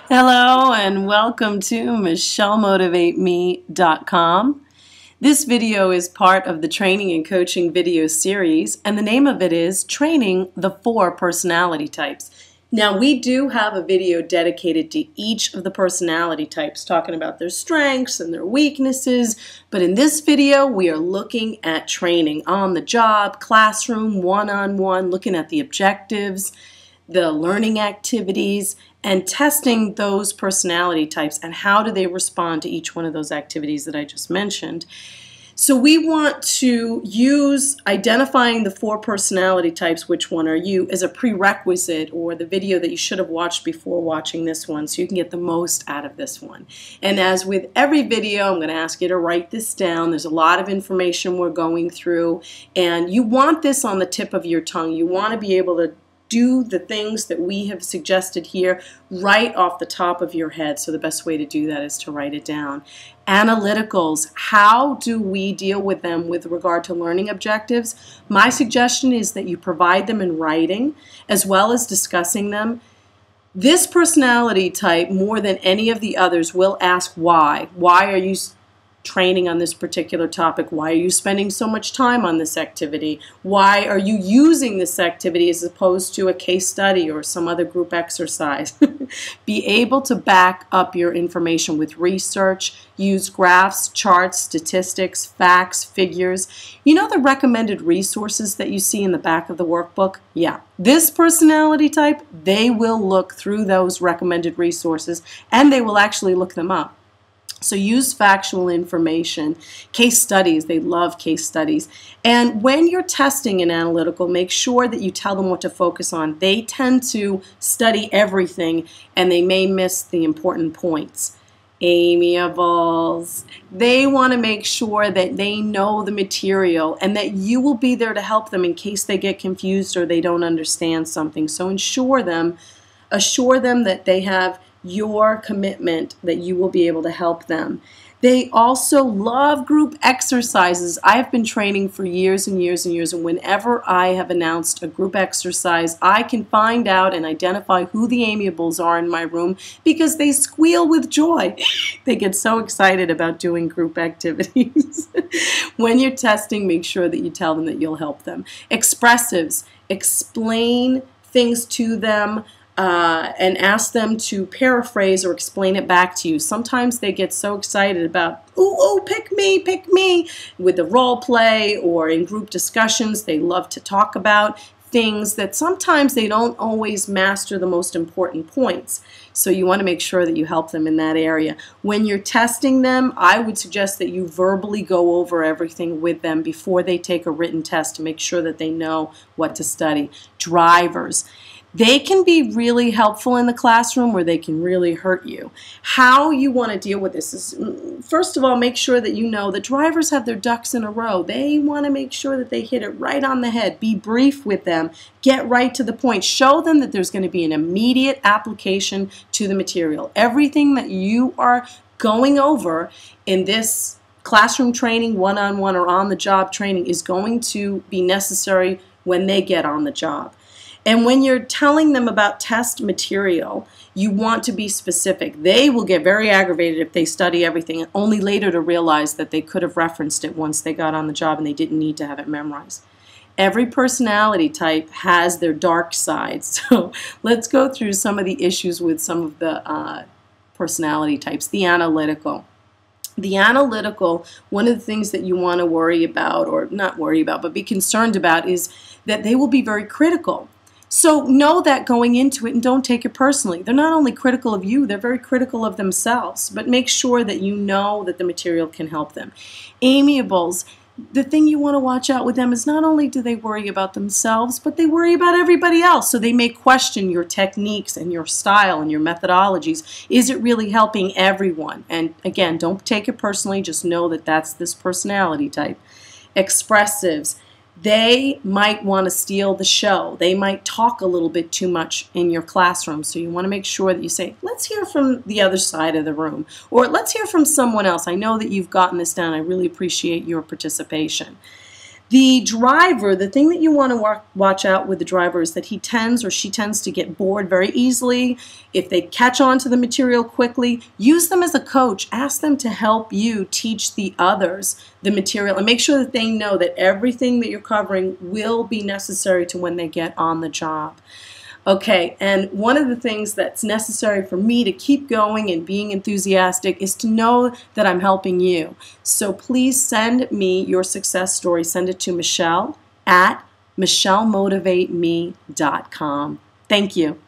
Hello and welcome to MichelleMotivateMe.com. This video is part of the training and coaching video series, and the name of it is Training the 4 Personality Types. Now, we do have a video dedicated to each of the personality types, talking about their strengths and their weaknesses, but in this video, we are looking at training on the job, classroom, one-on-one, looking at the objectives, the learning activities, and testing those personality types and how do they respond to each one of those activities that I just mentioned. So we want to use identifying the 4 personality types, which one are you, as a prerequisite, or the video that you should have watched before watching this one, so you can get the most out of this one. And as with every video, I'm going to ask you to write this down. There's a lot of information we're going through, and you want this on the tip of your tongue. You want to be able to do the things that we have suggested here right off the top of your head. So the best way to do that is to write it down. Analyticals, how do we deal with them with regard to learning objectives? My suggestion is that you provide them in writing as well as discussing them. This personality type, more than any of the others, will ask why. Why are you training on this particular topic? Why are you spending so much time on this activity? Why are you using this activity as opposed to a case study or some other group exercise? Be able to back up your information with research, use graphs, charts, statistics, facts, figures. You know the recommended resources that you see in the back of the workbook? Yeah. This personality type, they will look through those recommended resources and they will actually look them up. So use factual information, case studies, they love case studies. And when you're testing an analytical, make sure that you tell them what to focus on. They tend to study everything and they may miss the important points. Amiables, they want to make sure that they know the material and that you will be there to help them in case they get confused or they don't understand something. So assure them that they have your commitment that you will be able to help them. They also love group exercises. I've been training for years and years and years, and whenever I have announced a group exercise, I can find out and identify who the amiables are in my room because they squeal with joy. They get so excited about doing group activities. When you're testing, make sure that you tell them that you'll help them. Expressives, explain things to them, and ask them to paraphrase or explain it back to you. Sometimes they get so excited about, ooh, pick me, with the role play or in group discussions. They love to talk about things that sometimes they don't always master the most important points. So you want to make sure that you help them in that area. When you're testing them, I would suggest that you verbally go over everything with them before they take a written test to make sure that they know what to study. Drivers. They can be really helpful in the classroom or they can really hurt you. How you want to deal with this is, first of all, make sure that you know that drivers have their ducks in a row. They want to make sure that they hit it right on the head. Be brief with them. Get right to the point. Show them that there's going to be an immediate application to the material. Everything that you are going over in this classroom training, one-on-one or on-the-job training is going to be necessary when they get on the job. And when you're telling them about test material, you want to be specific. They will get very aggravated if they study everything, only later to realize that they could have referenced it once they got on the job and they didn't need to have it memorized. Every personality type has their dark side. So let's go through some of the issues with some of the personality types. The analytical. The analytical, one of the things that you want to worry about, or not worry about, but be concerned about, is that they will be very critical. So know that going into it and don't take it personally. They're not only critical of you, they're very critical of themselves, but make sure that you know that the material can help them. Amiables, the thing you want to watch out with them is not only do they worry about themselves, but they worry about everybody else. So they may question your techniques and your style and your methodologies. Is it really helping everyone? And again, don't take it personally. Just know that that's this personality type. Expressives. They might want to steal the show. They might talk a little bit too much in your classroom. So you want to make sure that you say, let's hear from the other side of the room. Or let's hear from someone else. I know that you've gotten this down. I really appreciate your participation. The driver, the thing that you want to watch out with the driver is that he tends or she tends to get bored very easily. If they catch on to the material quickly, use them as a coach. Ask them to help you teach the others the material and make sure that they know that everything that you're covering will be necessary to when they get on the job. Okay, and one of the things that's necessary for me to keep going and being enthusiastic is to know that I'm helping you. So please send me your success story. Send it to Michelle at michellemotivateme.com. Thank you.